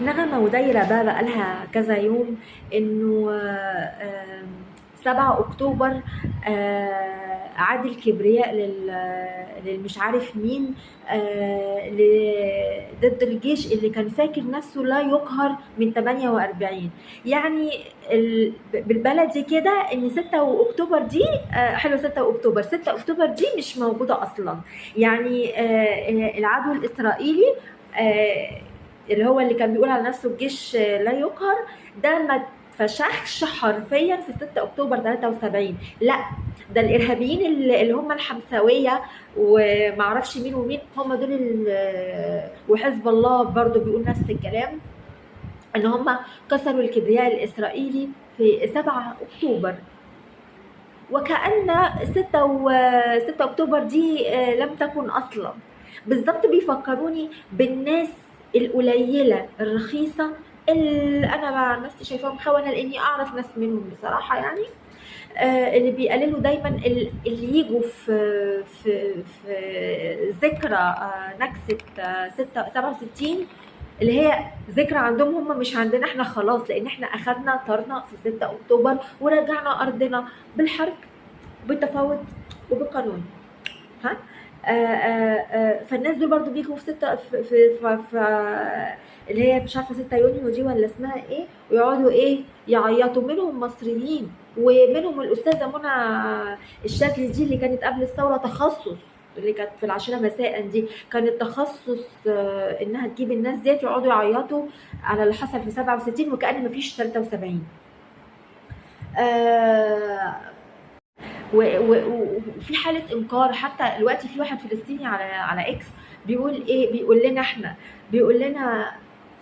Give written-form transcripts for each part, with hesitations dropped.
نغمة ودايرة بقى بقالها كذا يوم إنه 7 أكتوبر عاد الكبرياء للمش عارف مين، ضد الجيش اللي كان فاكر نفسه لا يقهر من 48. يعني بالبلدي كده إن 6 أكتوبر دي حلو، 6 أكتوبر 6 أكتوبر دي مش موجودة أصلا. يعني العدو الإسرائيلي اللي هو اللي كان بيقول على نفسه الجيش لا يقهر، ده ما اتفشخش حرفيا في 6 اكتوبر 73. لا، ده الارهابيين اللي هم الحمساويه ومعرفش مين ومين، هم دول وحزب الله برضو بيقول نفس الكلام، ان هم كسروا الكبرياء الاسرائيلي في 7 اكتوبر. وكأن 6 أكتوبر دي لم تكن أصلا. بالظبط بيفكروني بالناس القليلة الرخيصة اللي أنا مع نفسي شايفاهم خونة، لأني أعرف ناس منهم بصراحة. يعني اللي بيقللوا دايما اللي يجوا في ذكرى نكسة 67، اللي هي ذكرى عندهم هم مش عندنا احنا خلاص، لان احنا اخدنا طارنا في 6 اكتوبر ورجعنا ارضنا بالحرب بالتفاوض وبالقانون. ها فالناس دول برضو بيجوا في 6 في اللي هي مش عارفه 6 يونيو دي ولا اسمها ايه، ويقعدوا ايه يعيطوا. منهم مصريين ومنهم الاستاذه منى الشاذلي دي اللي كانت قبل الثوره تخصص، اللي كانت في 10 مساء دي كانت تخصص انها تجيب الناس ديت يقعدوا يعيطوا على اللي حصل في 67 وكأن مفيش 73. وفي حاله انكار. حتى دلوقتي في واحد فلسطيني على اكس بيقول ايه، بيقول لنا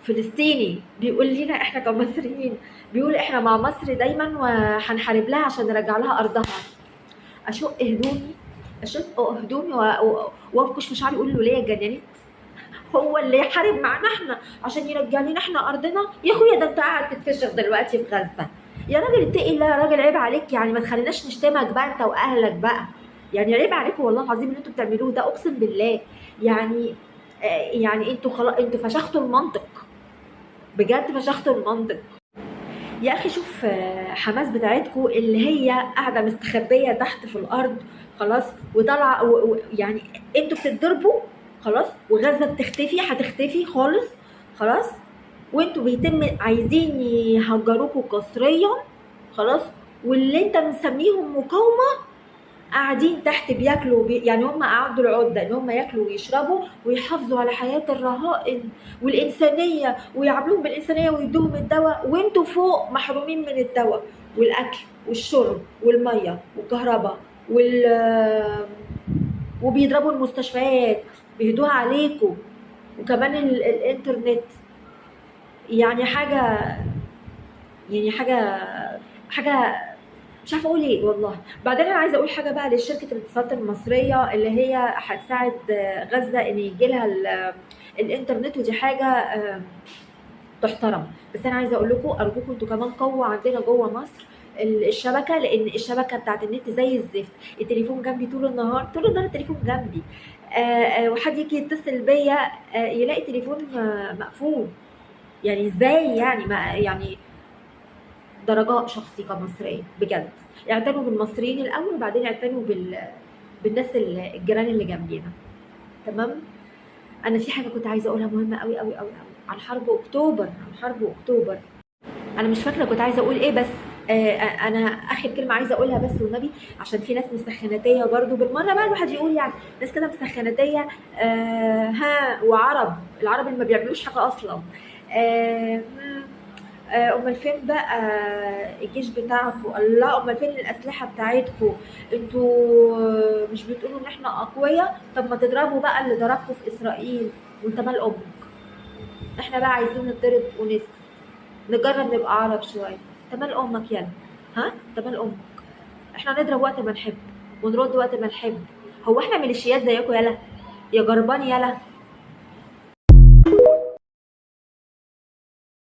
فلسطيني، بيقول لنا احنا كمصريين، بيقول احنا مع مصر دايما وهنحارب لها عشان نرجع لها ارضها. اشق هدومي وابكش في شعري، يقول له ليه يا جنانيت؟ هو اللي يحارب معانا احنا عشان يرجع لنا احنا ارضنا؟ يا اخويا ده انت قاعد تتفشخ دلوقتي في غزه. يا راجل اتقي الله يا راجل، عيب عليك. يعني ما تخليناش نشتمك بقى انت واهلك بقى. يعني عيب عليكم والله العظيم اللي انتوا بتعملوه ده، اقسم بالله. يعني يعني انتوا خلاص انتوا فشختوا المنطق، بجد فشختوا المنطق. يا اخي شوف حماس بتاعتكم اللي هي قاعده مستخبيه تحت في الارض خلاص، وطالعه يعني انتوا بتتضربوا خلاص، وغزه بتختفي، هتختفي خالص خلاص، وانتوا بيتم عايزين يهجروكوا قسريا خلاص، واللي انت مسميهم مقاومه قاعدين تحت بياكلوا يعني هم قعدوا العده ان هم ياكلوا ويشربوا ويحافظوا على حياه الرهائن والانسانيه ويعاملوهم بالانسانيه ويدوهم الدواء، وانتوا فوق محرومين من الدواء والاكل والشرب والميه والكهرباء وبيضربوا المستشفيات بيهدوها عليكم، وكمان الانترنت. يعني حاجه مش عارفه اقول ايه والله. بعدين انا عايزه اقول حاجه بقى للشركه الاتصالات المصريه اللي هي هتساعد غزه ان يجي لها الانترنت، ودي حاجه تحترم. بس انا عايزه اقول لكم ارجوكم انتوا كمان قووا عندنا جوه مصر الشبكه، لان الشبكه بتاعت النت زي الزفت. التليفون جنبي طول النهار، طول النهار التليفون جنبي، وحد يجي يتصل بيا يلاقي التليفون مقفول. يعني ازاي؟ يعني ما يعني ده رجاء شخصي كمصريه بجد، اعتنوا بالمصريين الاول وبعدين اعتنوا بالناس الجيران اللي جنبينا. تمام. انا في حاجه كنت عايزه اقولها مهمه قوي قوي قوي قوي عن حرب اكتوبر، عن حرب اكتوبر. انا مش فاكره كنت عايزه اقول ايه، بس انا اخر كلمه عايزه اقولها بس والنبي، عشان في ناس مسخناتيه برضو بالمره بقى الواحد يقول، يعني ناس كده مسخناتيه ها، وعرب العرب اللي ما بيعملوش حاجه اصلا. امال فين بقى الجيش بتاعكم؟ الله، امال فين الاسلحه بتاعتكم؟ انتوا مش بتقولوا ان احنا اقوياء؟ طب ما تضربوا بقى اللي ضربكم في اسرائيل. وانت مال امك؟ احنا بقى عايزين نضرب ونسكت، نجرب نبقى عرب شويه. انت مال امك يلا؟ ها، انت مال امك؟ احنا نضرب وقت ما نحب ونرد وقت ما نحب. هو احنا ميليشيات زيكم يلا؟ يا جربان يلا.